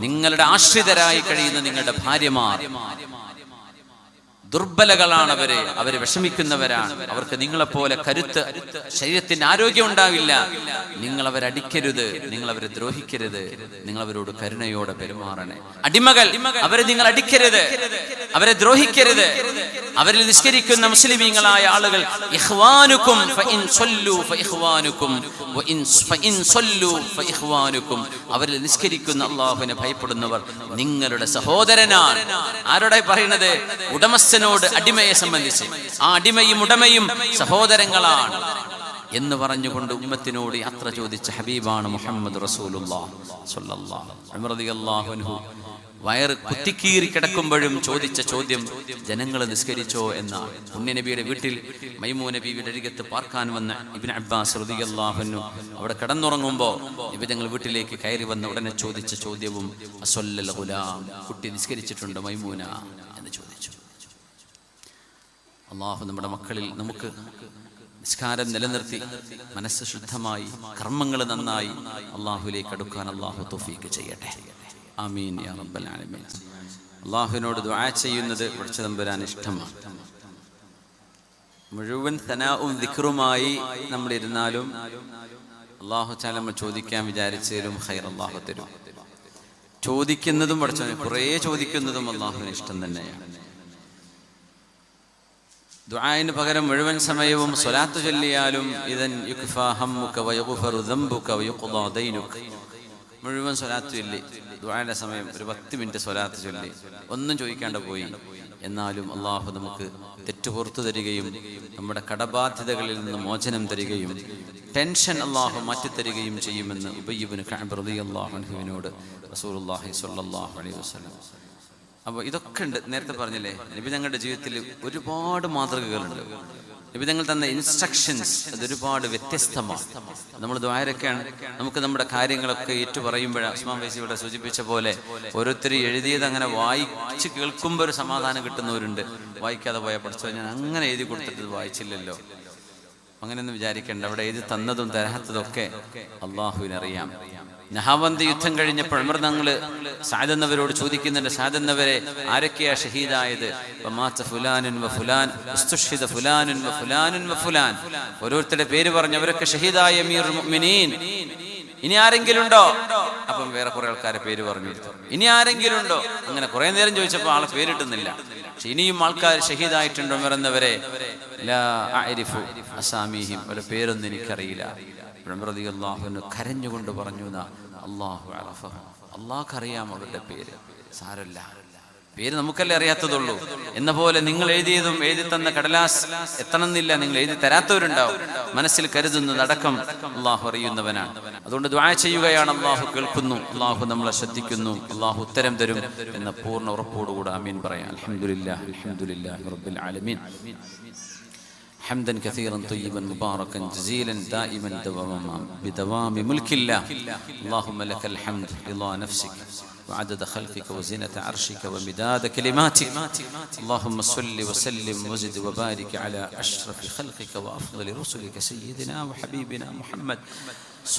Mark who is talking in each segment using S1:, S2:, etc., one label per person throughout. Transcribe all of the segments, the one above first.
S1: നിങ്ങളുടെ ആശ്രിതരായി കഴിയുന്ന നിങ്ങളുടെ ഭാര്യമാർ ദുർബലകളാണ്, അവര് വിഷമിക്കുന്നവരാണ്, അവർക്ക് നിങ്ങളെപ്പോലെ കരുത്ത്, ശരീരത്തിന് ആരോഗ്യം ഉണ്ടാവില്ല. നിങ്ങൾ അവരെ അടിക്കരുത്, നിങ്ങൾ അവരെ ദ്രോഹിക്കരുത്, നിങ്ങൾ അവരോട് കരുണയോടെ പെരുമാറണേ. അടിമകൾ, അവരെ നിങ്ങൾ അടിക്കരുത്, അവരെ ദ്രോഹിക്കരുത്. അവരിൽ നിസ്കരിക്കുന്ന മുസ്ലിമീങ്ങളായ ആളുകൾ ഇഖ്വാനുക്കും ഫഇൻ സല്ലു ഫഇഖ്വാനുക്കും ഫഇൻ സല്ലു ഫഇഖ്വാനുക്കും, അവരിൽ നിസ്കരിക്കുന്ന അല്ലാഹുവിനെ ഭയപ്പെടുന്നവർ നിങ്ങളുടെ സഹോദരനാണ്. ആരോടായി പറയുന്നത്? ഉടമസ്ഥനോട് അടിമയെ സംബന്ധിച്ച്. ആ അടിമയും ഉടമയും സഹോദരങ്ങളാണ് എന്ന് പറഞ്ഞുകൊണ്ട് ഉമ്മത്തിനോട് യാത്ര ചോദിച്ച ഹബീബാണ് മുഹമ്മദ് റസൂലുള്ളാഹി സ്വല്ലല്ലാഹു അലൈഹി വസല്ലം. ഉമർ റളിയല്ലാഹു അൻഹു വയറ് കുത്തിക്കീറി കിടക്കുമ്പോഴും ചോദിച്ച ചോദ്യം ജനങ്ങൾ നിസ്കരിച്ചോ എന്നാണ്. പുണ്യനബിയുടെ വീട്ടിൽ മൈമൂന ബീവിയുടെ അരികത്ത് പാർക്കാൻ വന്ന ഇബ്നു അബ്ബാസ് റളിയല്ലാഹു അൻഹു അവിടെ കിടന്നുറങ്ങുമ്പോൾ നബി തങ്ങൾ വീട്ടിലേക്ക് കയറി വന്ന ഉടനെ ചോദിച്ച ചോദ്യവും അസ്വല്ലൽ ഗുലാം, കുട്ടി നിസ്കരിച്ചിട്ടുണ്ടോ മൈമൂന എന്ന് ചോദിച്ചു. അല്ലാഹു നമ്മുടെ മക്കളിൽ നമുക്ക് നിസ്കാരം നിലനിർത്തി മനസ്സ് ശുദ്ധമായി കർമ്മങ്ങൾ നന്നായി അല്ലാഹുവിലേക്ക് അടുക്കാൻ അല്ലാഹു തൗഫീഖ് ചെയ്യട്ടെ. ആമീൻ യാ റബ്ബൽ ആലമീൻ. അല്ലാഹുവിനോട് ദുആ ചെയ്യുന്നത് പടച്ച തമ്പുരാൻ ഇഷ്ടമാണ്. മുഴുവൻ സനാഉം ദിക്റുമായി നമ്മൾ ഇരുന്നാലും അല്ലാഹു തആല നമ്മൾ ചോദിക്കാൻ വിചാരിച്ചാലും ഖൈർ അല്ലാഹു തരും. ചോദിക്കുന്നതും പടച്ചവനെ കുറേ ചോദിക്കുന്നതും അല്ലാഹുവിന് ഇഷ്ടം തന്നെയാണ്. ദുആഇന് പകരം മുഴുവൻ സമയവും സ്വലാത്ത് ചൊല്ലിയാലും ഇദൻ യുക്ഫാ ഹമ്മുക വയഗ്ഫറു ദംബുക വയുഖ്ദാ ദൈനുക, മുഴുവൻ സ്വലാത്ത് ചൊല്ലി ദുആയുടെ സമയം ഒരു 10 മിനിറ്റ് സ്വലാത്ത് ചൊല്ലി ഒന്നും ചോദിക്കാണ്ട് പോയി, എന്നാലും അള്ളാഹു നമുക്ക് തെറ്റ് പുറത്തു തരികയും നമ്മുടെ കടബാധ്യതകളിൽ നിന്ന് മോചനം തരികയും ടെൻഷൻ അള്ളാഹു മാറ്റിത്തരികയും ചെയ്യുമെന്ന് ഉബയ്യ് ഇബ്നു കഅബ് റളിയല്ലാഹു അൻഹുവിനോട് റസൂലുള്ളാഹി സ്വല്ലല്ലാഹു അലൈഹി വസല്ലം. അപ്പോൾ ഇതൊക്കെ ഉണ്ട്. നേരത്തെ പറഞ്ഞില്ലേ, നബി തങ്ങളുടെ ജീവിതത്തിൽ ഒരുപാട് മാതൃകകളുണ്ട്. നബി തങ്ങൾ തന്ന ഇൻസ്ട്രക്ഷൻസ് അതൊരുപാട് വ്യത്യസ്തമാണ്. നമ്മൾ ദ്വാരക്കാണ് നമുക്ക് നമ്മുടെ കാര്യങ്ങളൊക്കെ ഏറ്റു പറയുമ്പോഴാണ് ഉസ്മാൻ ഫൈസി ഇവിടെ സൂചിപ്പിച്ച പോലെ ഓരോരുത്തർ എഴുതിയത് അങ്ങനെ വായിച്ച് കേൾക്കുമ്പോൾ ഒരു സമാധാനം കിട്ടുന്നവരുണ്ട്. വായിക്കാതെ പോയ പഠിച്ചോ ഞാൻ അങ്ങനെ എഴുതി കൊടുത്തിട്ട് വായിച്ചില്ലല്ലോ, അങ്ങനെയൊന്നും വിചാരിക്കേണ്ട. അവിടെ എഴുതി തന്നതും തരാത്തതൊക്കെ അള്ളാഹുവിനറിയാം. നഹാവന്ത് യുദ്ധം കഴിഞ്ഞപ്പോൾ ഉമർ തങ്ങൾ സഅദ് എന്നവരോട് ചോദിക്കുന്നുണ്ട്, സഅദ് എന്നവരെ ആരൊക്കെയാ ഷഹീദായത്? ഓരോരുത്തരുടെ പേര് പറഞ്ഞു അവരൊക്കെ ഷഹീദായ അമീറുൽ മുഅ്മിനീൻ. ഇനി ആരെങ്കിലും ഉണ്ടോ? അപ്പം വേറെ കുറെ ആൾക്കാരെ പേര് പറഞ്ഞു. ഇനി ആരെങ്കിലും ഉണ്ടോ? അങ്ങനെ കുറെ നേരം ചോദിച്ചപ്പോൾ ആളെ പേരിട്ടുന്നില്ല. പക്ഷെ ഇനിയും ആൾക്കാർ ഷഹീദായിട്ടുണ്ടോ ഉമർ എന്നവരെ? ലാ അഅരിഫു അസാമീഹിം, അവരുടെ പേരൊന്നും എനിക്കറിയില്ല. കരഞ്ഞുകൊണ്ട് പറഞ്ഞു, അള്ളാഹ്ക്കറിയാം അവരുടെ പേര്, സാരല്ല, പേര് നമുക്കല്ലേ അറിയാത്തതുള്ളൂ എന്ന പോലെ നിങ്ങൾ എഴുതിയതും എഴുതി തന്ന കടലാസ് എത്തണമെന്നില്ല, നിങ്ങൾ എഴുതി തരാത്തവരുണ്ടാവും. മനസ്സിൽ കരുതുന്നതടക്കം അള്ളാഹു അറിയുന്നവനാണ്. അതുകൊണ്ട് ദുആ ചെയ്യുകയാണ്, അള്ളാഹു കേൾക്കുന്നു, അള്ളാഹു നമ്മളെ ശ്രദ്ധിക്കുന്നു, അള്ളാഹു ഉത്തരം തരും എന്ന പൂർണ്ണ ഉറപ്പോടുകൂടെ ആമീൻ പറയാം. അൽഹംദുലില്ലാഹി അൽഹംദുലില്ലാഹി റബ്ബിൽ ആലമീൻ. حمدا كثيرا طيبا مباركا جزيلا دائما دواما بدوام ملك الله. اللهم لك الحمد رضا نفسك وعدد خلقك وزنة عرشك ومداد كلماتك. اللهم صل وسلم وزد وبارك على أشرف خلقك وأفضل رسلك سيدنا وحبيبنا محمد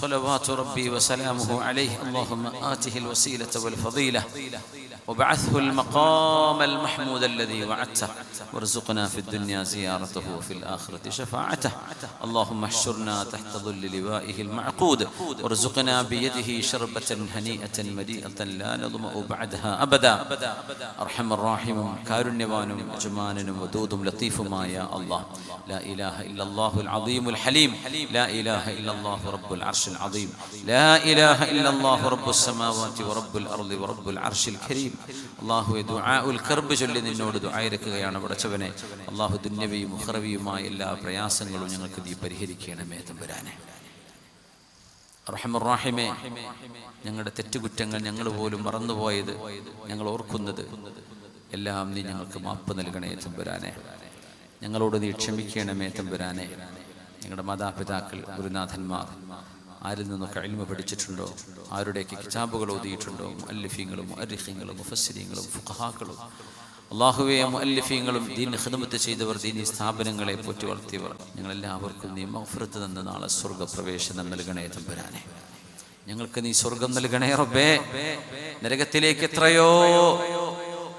S1: صلوات ربي وسلامه عليه. اللهم آته الوسيلة والفضيلة وبعثه المقام المحمود الذي وعدته وارزقنا في الدنيا زيارته وفي الآخرة شفاعته. اللهم احشرنا تحت ظل لوائه المعقود وارزقنا بيده شربة هنيئة مليئة لا نظمأ بعدها أبدا. أرحم الراحمين كارنوان جمان ودود لطيف ما يا الله. لا إله إلا الله العظيم الحليم. لا إله إلا الله رب العرش العظيم. لا إله إلا الله رب السماوات ورب الأرض ورب العرش الكريم. അള്ളാഹു ദുആഉൽ കർബ് ചൊല്ലി നിന്നോട് ദുആയിരക്കുകയാണ് പടച്ചവനെ. അള്ളാഹു ദുന്യവിയും ഉഖ്റവിയുമായ എല്ലാ പ്രയാസങ്ങളും ഞങ്ങൾക്ക് നീ പരിഹരിക്കണമേ തമ്പുരാനെ. റഹ്മാൻ റഹീമേ, ഞങ്ങളുടെ തെറ്റുകുറ്റങ്ങൾ ഞങ്ങൾ പോലും മറന്നുപോയത്, ഞങ്ങൾ ഓർക്കുന്നത് എല്ലാം നീ ഞങ്ങൾക്ക് മാപ്പ് നൽകണേ തമ്പുരാനെ. ഞങ്ങളോട് നീ ക്ഷമിക്കണമേ തമ്പുരാനെ. ഞങ്ങളുടെ മാതാപിതാക്കൾ, ഗുരുനാഥന്മാർ ആരിൽ നിന്നൊക്കെ ഇൽമ പഠിച്ചിട്ടുണ്ടോ, ആരുടെയൊക്കെ കിതാബുകൾ ഓതിയിട്ടുണ്ടോ, മുഅല്ലിഫീങ്ങളും മുഅർരിഖീങ്ങളും മുഫസ്സിരീങ്ങളും ഫുഖഹാക്കളും, അല്ലാഹുവേ മുഅല്ലിഫീങ്ങളും ദീൻ ഖിദ്മത്ത് ചെയ്തവർ, ദീനി സ്ഥാപനങ്ങളെ പോറ്റി വളർത്തിയവർ, ഞങ്ങളെല്ലാവർക്കും നീ മഗ്ഫിറത്ത് തന്ന നാളെ സ്വർഗ്ഗപ്രവേശനം നൽകണേ തമ്പുരാനെ. ഞങ്ങൾക്ക് നീ സ്വർഗം നൽകണേ റബ്ബേ. നരകത്തിലേക്ക് എത്രയോ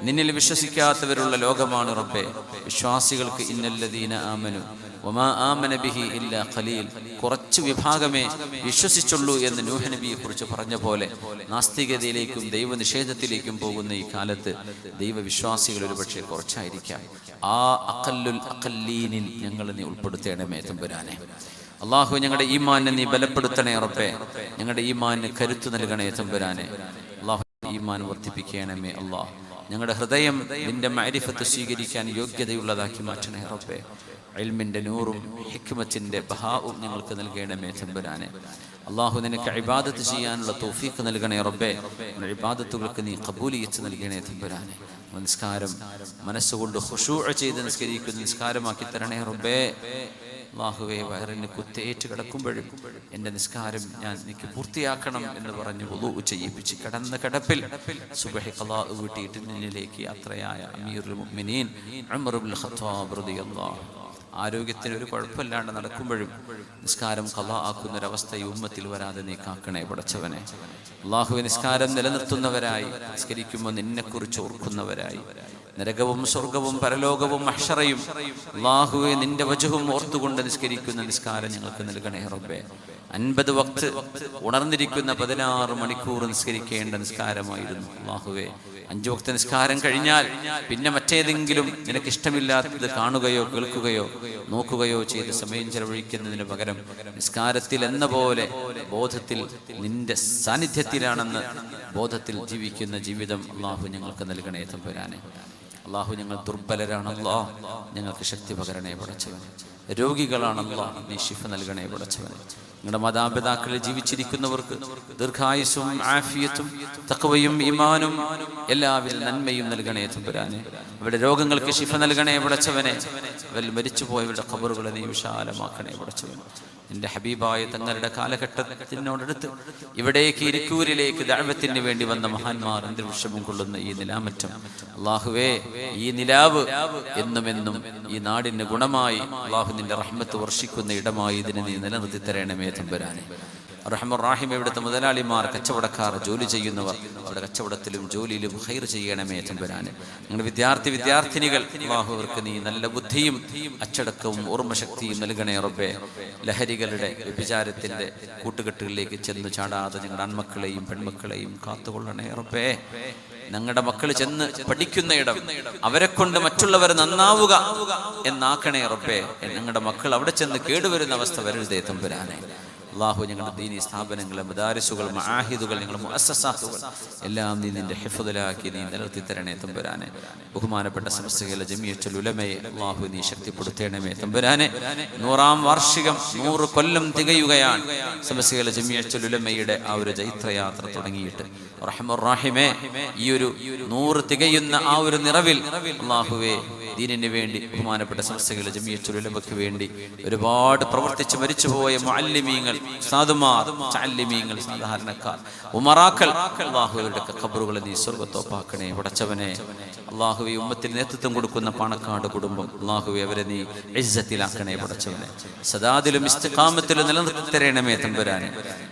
S1: നിന്നിൽ വിശ്വസിക്കാത്തവരുള്ള ലോകമാണ് റബ്ബേ. വിശ്വാസികൾക്ക് ഇന്നല്ലദീന ആമനു വമാ ആമന ബിഹി ഇല്ലാ ഖലീൽ, കുറച്ച് വിഭാഗമേ വിശ്വസിച്ചുള്ളൂ എന്ന് നൂഹ് നബിയെ കുറിച്ച് പറഞ്ഞ പോലെ നാസ്തികതയിലേക്കും ദൈവനിഷേധത്തിലേക്കും പോകുന്ന ഈ കാലത്ത് ദൈവവിശ്വാസികൾ ഒരുപക്ഷെ കുറച്ചായിരിക്കാം. ആ അഖല്ലുൽ അഖല്ലീനിൽ ഞങ്ങൾ നീ ഉൾപ്പെടുത്തേണമേ തമ്പുരാനെ. അള്ളാഹു, ഞങ്ങളുടെ ഈമാനെ നീ ബലപ്പെടുത്തണേ റബ്ബേ. ഞങ്ങളുടെ ഈമാന് കരുത്ത് നൽകണേ തമ്പുരാനെ. അള്ളാഹു, ഈമാൻ വർദ്ധിപ്പിക്കണമേ അള്ളാഹ്. ഞങ്ങളുടെ ഹൃദയം നിന്റെ മഅരിഫത്ത് സ്വീകരിക്കാൻ യോഗ്യതയുള്ളതാക്കി മാറ്റണേ റബ്ബേ. ഇൽമിന്റെ നൂറും ഹിക്മത്തിന്റെ ബഹാവും ഞങ്ങൾക്ക് നൽകണമേ തമ്പുരാനെ. അള്ളാഹു, നിനക്ക് ഇബാദത്ത് ചെയ്യാനുള്ള തൗഫീഖ് നൽകണേ റബ്ബേ. ഇബാദത്തുകൾക്ക് നീ ഖബൂലിയത്ത് നൽകണേ തമ്പുരാനെ. നിസ്കാരം മനസ്സുകൊണ്ട് ഖുശൂഅ് ചെയ്ത് നിസ്കരിക്കുന്ന നിസ്കാരമാക്കി തരണേ റബ്ബേ. അല്ലാഹുവേ, വയറിന് കുത്തേറ്റ് കിടക്കുമ്പോഴും എൻ്റെ നിസ്കാരം ഞാൻ എനിക്ക് പൂർത്തിയാക്കണം എന്ന് പറഞ്ഞ് വുളൂ ചെയ്യിപ്പിച്ച് കിടന്ന കിടപ്പിൽ സുബ്ഹി ഖളാ വീട്ടിയിട്ട് നിന്നിലേക്ക് യാത്രയായ അമീറുൽ മുഅ്മിനീൻ ഉമർ ഇബ്നുൽ ഖത്താബ് റളിയല്ലാഹു, ആരോഗ്യത്തിന് ഒരു കുഴപ്പമില്ലാണ്ട് നടക്കുമ്പോഴും നിസ്കാരം ഖളാ ആക്കുന്നൊരവസ്ഥ ഈ ഉമ്മത്തിൽ വരാതെ നീ കാക്കണേ പടച്ചവനെ. അല്ലാഹുവേ, നിസ്കാരം നിലനിർത്തുന്നവരായി, നിസ്കരിക്കുമ്പോൾ നിന്നെക്കുറിച്ച് ഓർക്കുന്നവരായി, നരകവും സ്വർഗവും പരലോകവും മഹ്ശറയും അല്ലാഹുവേ നിന്റെ വജഹും ഓർത്തുകൊണ്ട് നിസ്കരിക്കുന്ന നിസ്കാരം ഞങ്ങൾക്ക് നൽകണേ റബ്ബേ. 50 വക്ത് ഉണർന്നിരിക്കുന്ന 16 മണിക്കൂർ നിസ്കരിക്കേണ്ട നിസ്കാരമായിരുന്നു അല്ലാഹുവേ. 5 വക്ത് നിസ്കാരം കഴിഞ്ഞാൽ പിന്നെ മറ്റേതെങ്കിലും നിനക്ക് ഇഷ്ടമില്ലാത്തത് കാണുകയോ കേൾക്കുകയോ നോക്കുകയോ ചെയ്ത് സമയം ചെലവഴിക്കുന്നതിന് പകരം നിസ്കാരത്തിൽ എന്ന പോലെ ബോധത്തിൽ നിന്റെ സാന്നിധ്യത്തിലാണെന്ന് ബോധത്തിൽ ജീവിക്കുന്ന ജീവിതം അല്ലാഹു ഞങ്ങൾക്ക് നൽകണേ തമ്പുരാനെ. അല്ലാഹു, ഞങ്ങൾ ദുർബലരാണല്ലോ, ഞങ്ങൾക്ക് ശക്തി പകരണേ പടച്ചവനെ. രോഗികളാണല്ലോ, നീ ശിഫ നൽകണേ പടച്ചവനെ. ഞങ്ങളുടെ മാതാപിതാക്കളിൽ ജീവിച്ചിരിക്കുന്നവർക്ക് ദീർഘായുസ്സും ആഫിയത്തും തഖ്വയും ഈമാനും എല്ലാവിധ നന്മയും നൽകണേ തമ്പുരാനെ. അവരുടെ രോഗങ്ങൾക്ക് ശിഫ നൽകണേ പടച്ചവനെ. അവർ മരിച്ചുപോയവരുടെ ഖബറുകളെ നീ വിശാലമാക്കണേ പടച്ചവനെ. നിന്റെ ഹബീബായ തങ്ങളുടെ കാലഘട്ടത്തിനോടടുത്ത് ഇവിടേക്ക് ഇരിക്കൂരിലേക്ക് ദഅവത്തിന് വേണ്ടി വന്ന മഹാന്മാർ അന്തരീക്ഷവും കൊള്ളുന്ന ഈ നിലാമറ്റം അല്ലാഹുവേ, ഈ നിലാവ് എന്നുമെന്നും ഈ നാടിന് ഗുണമായി അല്ലാഹു നിന്റെ റഹ്മത്ത് വർഷിക്കുന്ന ഇടമായി ഇതിനെ നീ നിലനിർത്തി തരണമേ തമ്പുരാനെ. റഹ്മാൻ ഇവിടുത്തെ മുതലാളിമാർ, കച്ചവടക്കാർ, ജോലി ചെയ്യുന്നവർ അവരുടെ കച്ചവടത്തിലും ജോലിയിലും ഖൈർ ചെയ്യണമേ തമ്പുരാനെ. ഞങ്ങളുടെ വിദ്യാർത്ഥിനികൾ അല്ലാഹു, അവർക്ക് നീ നല്ല ബുദ്ധിയും അച്ചടക്കവും ഓർമ്മശക്തിയും നൽകണേ റബ്ബേ. ലഹരികളുടെ വ്യഭിചാരത്തിന്റെ കൂട്ടുകെട്ടുകളിലേക്ക് ചെന്ന് ചാടാതെ ഞങ്ങളുടെ ആൺമക്കളെയും പെൺമക്കളെയും കാത്തുകൊള്ളണേ റബ്ബേ. ഞങ്ങളുടെ മക്കൾ ചെന്ന് പഠിക്കുന്ന ഇടം അവരെ കൊണ്ട് മറ്റുള്ളവർ നന്നാവുക എന്നാക്കണേ റബ്ബേ. ഞങ്ങളുടെ മക്കൾ അവിടെ ചെന്ന് കേടുവരുന്ന അവസ്ഥ വരരുതേ തമ്പുരാനെ. അല്ലാഹു, ഞങ്ങളുടെ ദീനി സ്ഥാപനങ്ങൾ, മദാരിസുകൾ, മആഹിദുകൾ, ഞങ്ങളുടെ മുഅസ്സസാത്തുകൾ എല്ലാം നീ നിന്റെ ഹിഫ്ദിലാക്കി നീ നിലനിർത്തി തരണേ തമ്പുരാനെ. ബഹുമാനപ്പെട്ട സമസ്തകളുടെ ജമിയത്തുൽ ഉലമയെ അല്ലാഹു നീ ശക്തിപ്പെടുത്തണമേ തമ്പുരാനെ. 100ാം വാർഷികം 100 കൊല്ലം തികയുകയാണ് സമസ്തകളുടെ ജമിയത്തുൽ ഉലമയുടെ ആ ഒരു ജൈത്രയാത്ര തുടങ്ങിയിട്ട്. റഹ്മാൻ റഹീമേ, ഈ ഒരു 100 തികയുന്ന ആ ഒരു നിറവിൽ അല്ലാഹുവേ, ദീനിന് വേണ്ടി ബഹുമാനപ്പെട്ട സമസ്തകളുടെ ജമിയത്തുൽ ഉലമയ്ക്ക് വേണ്ടി ഒരുപാട് പ്രവർത്തിച്ച് മരിച്ചുപോയ മുഅല്ലിമീങ്ങൾ, ഉസ്താദുമാർ, മുതഅല്ലിമീങ്ങൾ, സാധാരണക്കാർ, ഉമറാക്കൾ അല്ലാഹുവയുടെ ഖബറുകളെ നീ സ്വർഗ്ഗത്തോപ്പാക്കണേ പടച്ചവനെ. അല്ലാഹുവേ, ഉമ്മത്തിന് നേതൃത്വം കൊടുക്കുന്ന പാണക്കാട് കുടുംബം അല്ലാഹുവേ, അവരെ നീ ഇസ്സത്തിലാക്കണേ പടച്ചവനെ. സദാദിലും ഇസ്തിഖാമത്തിലും നിലനിർത്തി തരണമേ തമ്പുരാനെ.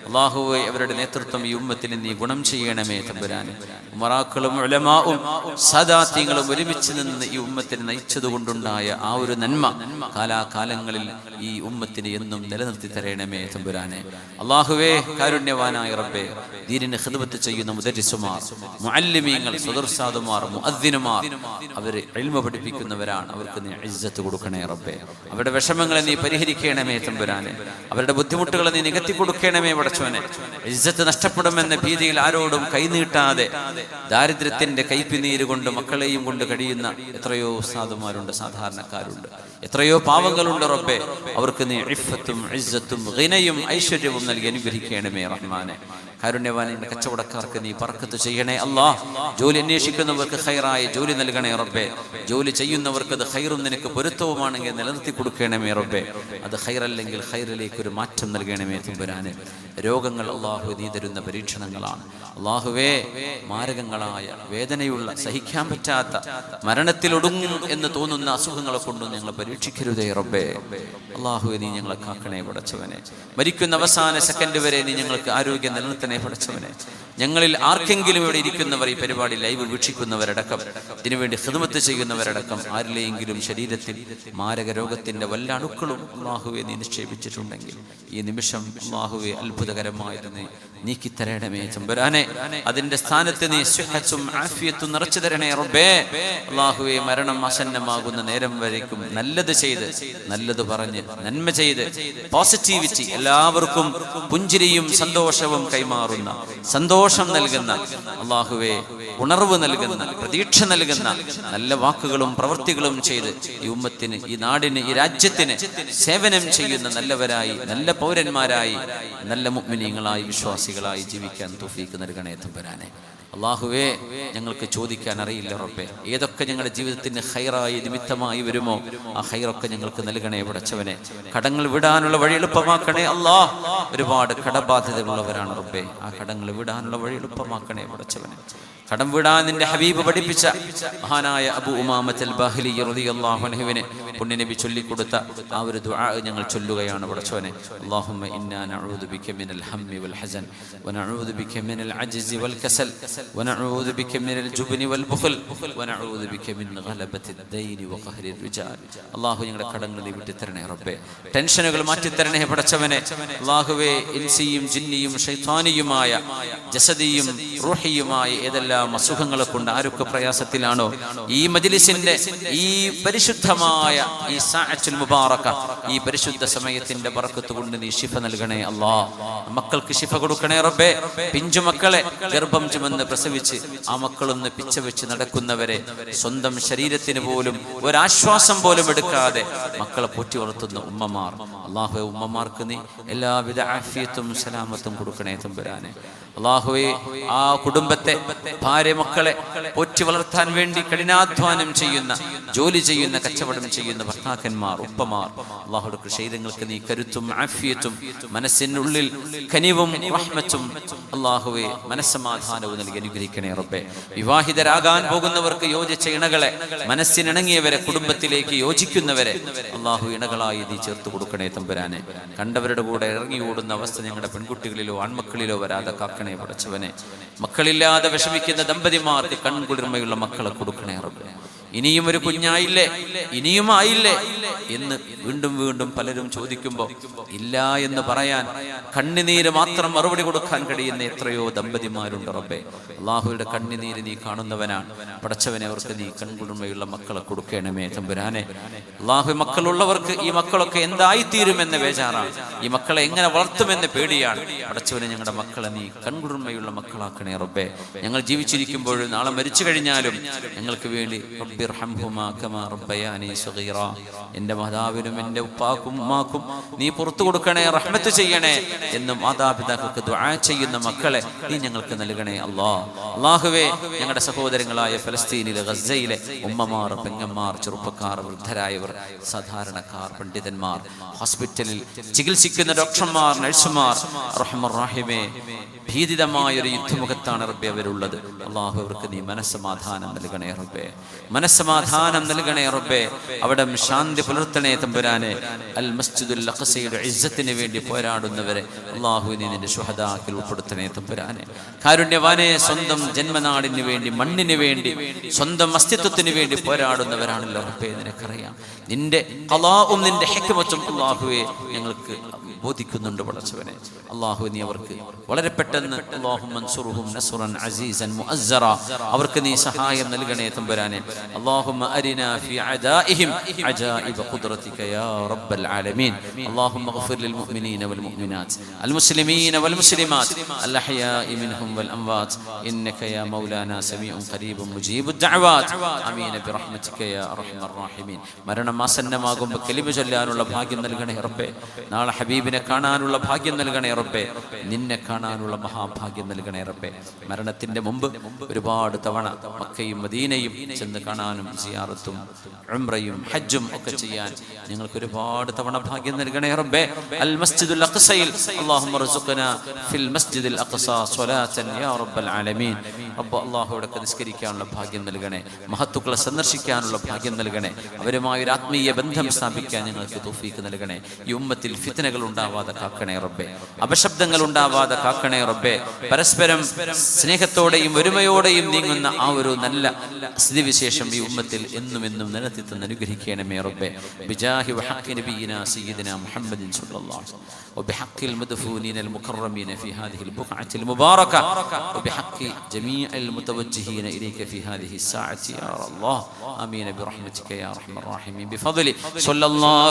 S1: അല്ലാഹുവേ, അവരുടെ നേതൃത്വം ഈ ഉമ്മത്തിന് നീ ഗുണം ചെയ്യണമേ തമ്പുരാനെ. ഉമറാക്കളും ഉലമാഉം സാദാത്യങ്ങളും ഒരുമിച്ച് നിന്ന് ഈ ഉമ്മത്തിനെ നയിച്ചതുകൊണ്ടുണ്ടായ ആ ഒരു നന്മ കാലാകാലങ്ങളിൽ ഈ ഉമ്മത്തിന് എന്നും നിലനിർത്തി തരണമേ തമ്പുരാനെ. അല്ലാഹുവേ, കാരുണ്യവാനായ റബ്ബേ, ദീനിന് ഖിദ്മത്ത് ചെയ്യുന്ന മുദരിസുമാർ, മുഅല്ലിമീങ്ങൾ, സദർസാദുമാർ, മുഅദ്ദിനുമാർ, അവര് ഇൽമ പഠിപ്പിക്കുന്നവരാണ്. അവർക്ക് നീ ഇസ്സത്ത് കൊടുക്കണേ റബ്ബേ. അവരുടെ വിഷമങ്ങളെ നീ പരിഹരിക്കണമേ തമ്പുരാനെ. അവരുടെ ബുദ്ധിമുട്ടുകളെ നീ നികത്തി കൊടുക്കണമേ പടച്ചവനെ. ഇസ്സത്ത് നഷ്ടപ്പെടുമെന്ന ഭീതിയിൽ ആരോടും കൈനീട്ടാതെ ദാരിദ്ര്യത്തിന്റെ കൈപ്പിനീര് കൊണ്ട് മക്കളെയും കൊണ്ട് കഴിയുന്ന എത്രയോ ഉസ്താദുമാരുണ്ട്, സാധാരണക്കാരുണ്ട്, എത്രയോ പാവങ്ങളുണ്ട് റബ്ബേ. അവർക്ക് നീ ഇഫ്ഫത്തും ഇസ്സത്തും ഗിനയും ഐശ്വര്യവും നൽകി അനുഗ്രഹിക്കണമേ റഹ്മാനെ. കാരുണ്യവാനെ കച്ചവടക്കാർക്ക് നീ ബർക്കത്ത് ചെയ്യണേ അല്ലാഹ്. ജോലി അന്വേഷിക്കുന്നവർക്ക് ഖൈറായ ജോലി നൽകണേ റബ്ബേ. ജോലി ചെയ്യുന്നവർക്ക് അത് ഖൈറും നിനക്ക് പൊരുത്തവുമാണെങ്കിൽ നിലനിർത്തി കൊടുക്കണമേ റബ്ബേ. അത് ഖൈറല്ലെങ്കിൽ ഖൈറിലേക്ക് ഒരു മാറ്റം നൽകണമേ തമ്പുരാനെ. രോഗങ്ങൾ അല്ലാഹു നീ തരുന്ന പരീക്ഷണങ്ങളാണ് അല്ലാഹുവേ. മാരകങ്ങളായ വേദനയുള്ള സഹിക്കാൻ പറ്റാത്ത മരണത്തിലൊടുങ്ങും എന്ന് തോന്നുന്ന അസുഖങ്ങളെ കൊണ്ടും ഞങ്ങളെ പരീക്ഷിക്കരുതേ റബ്ബേ. അല്ലാഹുവേ നീ ഞങ്ങളെ കാക്കണേ പടച്ചവനെ. മരിക്കുന്ന അവസാന സെക്കൻഡ് വരെ നീ ഞങ്ങൾക്ക് ആരോഗ്യം നിലനിർത്തണേ പടച്ചവനെ. ഞങ്ങളിൽ ആർക്കെങ്കിലും ഇവിടെ ഇരിക്കുന്നവർ, ഈ പരിപാടി ലൈവ് വീക്ഷിക്കുന്നവരടക്കം, ഇതിനുവേണ്ടി ഖിദ്മത്ത് ചെയ്യുന്നവരടക്കം ആരിലെങ്കിലും ശരീരത്തിൽ മാരക രോഗത്തിന്റെ വല്ല അണുക്കളും അല്ലാഹുവേ നീ നിക്ഷേപിച്ചിട്ടുണ്ടെങ്കിൽ ഈ നിമിഷം അല്ലാഹുവേ അത്ഭുതകരമായത് നീ നീക്കിത്തരണമേ തമ്പുരാനെ. അതിന്റെ സ്ഥാനത്ത് നീ സിഹ്ഹത്തും ആഫിയത്തും നിറച്ചു തരണേ റബ്ബേ. അല്ലാഹുവേ മരണം ആസന്നമാകുന്ന നേരം വരേക്കും നല്ലത് ചെയ്ത്, നല്ലത് പറഞ്ഞ്, നന്മ ചെയ്ത്, പോസിറ്റിവിറ്റി, എല്ലാവർക്കും പുഞ്ചിരിയും സന്തോഷവും കൈമാറുന്ന, സന്തോഷം നൽകുന്ന, അല്ലാഹുവേ ഉണർവ് നൽകുന്ന, പ്രതീക്ഷ നൽകുന്ന നല്ല വാക്കുകളും പ്രവൃത്തികളും ചെയ്ത് ഈ ഉമ്മത്തിന്, ഈ നാടിന്, ഈ രാജ്യത്തിന് സേവനം ചെയ്യുന്ന നല്ലവരായി, നല്ല പൗരന്മാരായി, നല്ല മുഅ്മിനീങ്ങളായി, വിശ്വാസികളായി ജീവിക്കാൻ തൗഫീഖ് നൽകണേ തമ്പുരാനെ. അല്ലാഹുവേ ഞങ്ങൾക്ക് ചോദിക്കാൻ അറിയില്ല റബ്ബേ. ഏതൊക്കെ ഞങ്ങളുടെ ജീവിതത്തിന് ഖൈറായി നിമിത്തമായി വരുമോ ആ ഖൈറൊക്കെ ഞങ്ങൾക്ക് നൽകണേ പടച്ചവനെ. കടങ്ങൾ വിടാനുള്ള വഴി എളുപ്പമാക്കണേ അല്ലാഹ്. ഒരുപാട് കടബാധ്യതകളുള്ളവരാണ് റബ്ബേ. ആ കടങ്ങൾ വിടാനുള്ള വഴി എളുപ്പമാക്കണേ പടച്ചവനെ. കടം വിടാൻ നിന്റെ ഹബീബ് പഠിപ്പിച്ച മഹാനായ അബൂ ഉമാമത്തുൽ ബാഹിലി റളിയല്ലാഹു അൻഹുവിനെ പുണ്യനബി ചൊല്ലിക്കൊടുത്ത ആ ഒരു ദുആ ഞങ്ങൾ ചൊല്ലുകയാണ് പടച്ചവനെ. അല്ലാഹുമ്മ ഇന്നാ നഊദു ബിക മിനൽ ഹമ്മി വൽ ഹസൻ വനഊദു ബിക മിനൽ അജ്സി വൽ കസൽ വനഊദു ബിക മിനൽ ജുബ്നി വൽ ബുഖൽ വനഊദു ബിക മിൻ ഗലബത്തി ദൈനി വഖഹരി റിജാൽ. അല്ലാഹു ഞങ്ങളുടെ കടങ്ങൾ നീ വിട്ടു തരണേ റബ്ബേ. ടെൻഷനുകൾ മാറ്റി തരണേ പടച്ചവനെ. അല്ലാഹുവേ ഇൻസിയും ജിന്നിയും ശൈത്താനിയുമായ ജസദിയും റൂഹിയുമായ ഏതെല്ലാം അസുഖങ്ങളെ കൊണ്ട് ആരൊക്കെ പ്രയാസത്തിലാണോ ഈ മജ്ലിസിന്റെ ഈ പരിശുദ്ധമായ ഈ സഅത്തുൽ മുബാറക, ഈ പരിശുദ്ധ സമയത്തിന്റെ ബറക്കത്ത് കൊണ്ട് നീ ശിഫ നൽകണേ അല്ലാഹ്. മക്കൾക്ക് ശിഫ കൊടുക്കണേ റബ്ബേ. പിഞ്ചു മക്കളെ ഗർഭം ചുമന്ന് പ്രസവിച്ച് ആ മക്കളൊന്ന് പിച്ച വെച്ച് നടക്കുന്നവരെ, സ്വന്തം ശരീരത്തിന് പോലും ഒരാശ്വാസം പോലും എടുക്കാതെ മക്കളെ പോറ്റി വളർത്തുന്ന ഉമ്മമാർ, അല്ലാഹുവേ ഉമ്മമാർക്ക് നീ എല്ലാവിധ ആഫിയത്തും സലാമത്തും കൊടുക്കണേ തമ്പുരാനെ. അല്ലാഹുവേ ആ കുടുംബത്തെ, ഭാര്യ മക്കളെ പോറ്റി വളർത്താൻ വേണ്ടി കഠിനാധ്വാനം ചെയ്യുന്ന, ജോലി ചെയ്യുന്ന, കച്ചവടം ചെയ്യുന്ന ഭർത്താക്കന്മാർ, ഉപ്പമാർ, അല്ലാഹുവിന്റെ ശരീരങ്ങൾക്ക് നീ കരുത്തും ആഫിയത്തും മനസ്സിനുള്ളിൽ കനിവും റഹ്മത്തും അല്ലാഹുവേ മനസ്സമാധാനവും നൽകി അനുഗ്രഹിക്കണേ റബ്ബേ. വിവാഹിതരാകാൻ പോകുന്നവർക്ക് യോജിച്ച ഇണകളെ, മനസ്സിനിണങ്ങിയവരെ, കുടുംബത്തിലേക്ക് യോജിക്കുന്നവരെ അല്ലാഹു ഇണകളായി നീ ചേർത്ത് കൊടുക്കണേ തമ്പുരാനെ. കണ്ടവരുടെ കൂടെ ഇറങ്ങി ഓടുന്ന അവസ്ഥ ഞങ്ങളുടെ പെൺകുട്ടികളിലോ ആൺമക്കളിലോ വരാതെ കാക്കണേ പടച്ചവനെ. മക്കളില്ലാതെ വിഷമിക്കുന്ന ദമ്പതിമാർക്ക് കൺകുളിർമയുള്ള മക്കളെ കൊടുക്കണേ റബ്ബേ. ഇനിയും ഒരു കുഞ്ഞായില്ലേ, ഇനിയും ആയില്ലേ എന്ന് വീണ്ടും വീണ്ടും പലരും ചോദിക്കുമ്പോൾ ഇല്ല എന്ന് പറയാൻ, കണ്ണുനീര് മാത്രം മറുപടി കൊടുക്കാൻ കഴിയുന്ന എത്രയോ ദമ്പതിമാരുണ്ട് റബ്ബേ. അല്ലാഹുവിന്റെ കണ്ണുനീര് നീ കാണുന്നവനാണ് പടച്ചവനെ. അവർക്ക് നീ കൺകുളിർമയുള്ള മക്കളെ കൊടുക്കണമേ തമ്പുരാനെ. അല്ലാഹു മക്കളുള്ളവർക്ക് ഈ മക്കളൊക്കെ എന്തായിത്തീരുമെന്ന ബേജാറാണ്, ഈ മക്കളെ എങ്ങനെ വളർത്തുമെന്ന് പേടിയാണ് പടച്ചവനെ. ഞങ്ങളുടെ മക്കളെ നീ കൺകുളിർമയുള്ള മക്കളാക്കണേ റബ്ബേ. ഞങ്ങൾ ജീവിച്ചിരിക്കുമ്പോഴും നാളെ മരിച്ചു കഴിഞ്ഞാലും ഞങ്ങൾക്ക് വേണ്ടി എന്റെ മാതാവിനും എന്റെ ഉപ്പാക്കും ഉമ്മാക്കും നീ പുറത്തു കൊടുക്കണേ, റഹ്മത്ത് ചെയ്യണേ എന്ന് മാതാപിതാക്കൾക്ക് ദുആ ചെയ്യുന്ന മക്കളെ നീ ഞങ്ങൾക്ക് നൽകണേ അല്ലാഹ്. അല്ലാഹുവേ ഞങ്ങളുടെ സഹോദരങ്ങളായ ഫലസ്തീനിലെ ഗസയിലെ ഉമ്മമാർ, പെങ്ങന്മാർ, ചെറുപ്പക്കാർ, വൃദ്ധരായവർ, സാധാരണക്കാർ, പണ്ഡിതന്മാർ, ഹോസ്പിറ്റലിൽ ചികിത്സിക്കുന്ന ഡോക്ടർമാർ, നഴ്സുമാർ, റഹ്മാൻ റഹീമേ ഭീതിതമായ ഒരു യുദ്ധമുഖത്താണ് റബ്ബേ അവരുള്ളത്. അല്ലാഹു അവർക്ക് നീ മനസ്സമാധാനം നൽകണേ റബ്ബേ, മനസ്സമാധാനം നൽകണേ റബ്ബേ. അവിടെ ശാന്തി പുലർത്തണേ തമ്പുരാനെ. അൽ മസ്ജിദുൽ അഖ്സയുടെ ഇസ്സത്തിന് വേണ്ടി പോരാടുന്നവരെ അല്ലാഹു നീ നിന്റെ ശുഹദാക്കിൽ ഉൾപ്പെടുത്തണേ തമ്പുരാനെ. കാരുണ്യവാനെ, സ്വന്തം ജന്മനാടിന് വേണ്ടി, മണ്ണിന് വേണ്ടി, സ്വന്തം അസ്തിത്വത്തിന് വേണ്ടി പോരാടുന്നവരാണല്ലോ റബ്ബേ. നിനക്കറിയാം നിന്റെ ഖളാഉം നിന്റെ ഹിക്മത്തും അല്ലാഹുവേ ഞങ്ങൾക്ക് ബോധിക്കുന്നുണ്ട് പടച്ചവനെ. അല്ലാഹു നീ അവർക്ക് വളരെ പെട്ടെന്ന് അല്ലാഹുമ്മ അൻസുർഹും നസ്റൻ അസീസൻ മുഅസ്സറ അവർക്ക് നീ സഹായം നൽകണേ തമ്പുരാനെ. اللهم أرنا في عدائهم عجائب قدرتك يا رب العالمين اللهم اغفر للمؤمنين والمؤمنات المسلمين والمسلمات الأحياء منهم والأموات إنك يا مولانا سميع قريب مجيب الدعوات آمين برحمتك يا أرحم الراحمين മരണം ആസന്നമാകുമ്പോൾ കലിമ ചൊല്ലാനുള്ള ഭാഗ്യം നൽകണേ റബ്ബേ നാളെ ഹബീബിനെ കാണാനുള്ള ഭാഗ്യം നൽകണേ റബ്ബേ നിന്നെ കാണാനുള്ള മഹാഭാഗ്യം നൽകണേ റബ്ബേ മരണത്തിന്റെ മുമ്പ് ഒരുപാട് തവണ മക്കയും മദീനയും ചെന്ന് കാണാനും സിയാറത്തും ഉംറയും ഹജ്ജും ഒക്കെ ചെയ്യാൻ നിങ്ങൾക്ക് ഒരുപാട് തവണ ഭാഗ്യം നൽകണേ റബ്ബേ അൽ മസ്ജിദുൽ അഖ്സയിൽ അല്ലാഹുമ്മ റസുഖനാ ഫിൽ മസ്ജിദിൽ അഖ്സ സ്വലാത്തൻ യാ റബ്ബൽ ആലമീൻ റബ്ബ് അല്ലാഹുവോട് നിസ്കരിക്കാനുള്ള ഭാഗ്യം നൽകണേ മഹത്തുക്കളെ സന്ദർശിക്കാനുള്ള ഭാഗ്യം നൽകണേ അവരുമായി ഒരു ആത്മീയ ബന്ധം സ്ഥാപിക്കാൻ ഞങ്ങൾക്ക് തൗഫീഖ് നൽകണേ ഈ ഉമ്മത്തിൽ ഫിത്നകൾ ഉണ്ടാവാതെ കാക്കണേ റബ്ബേ അപശബ്ദങ്ങൾ ഉണ്ടാവാതെ കാക്കണേ റബ്ബേ പരസ്പരം സ്നേഹത്തോടെയും ഒരുമയോടെയും നീങ്ങുന്ന ആ ഒരു നല്ല സ്ഥിതിവിശേഷം ഈ ഉമ്മത്തിൽ എന്നും എന്നും നിലനിർത്തി തന്ന് അനുഗ്രഹിക്കണമേ റബ്ബേ ബിജാഹി വഹഖി നബിയിനാ സയ്യിദിനാ മുഹമ്മദിൻ സ്വല്ലല്ലാഹു അലൈഹി വസല്ലം വബിഹഖിൽ മദ്ഫൂനീന المكرمين في هذه البقعة المباركة وبحق جميع المتوجهين إليك في هذه الساعة يا الله آمين برحمتك يا أرحم الراحمين بفضل صلى الله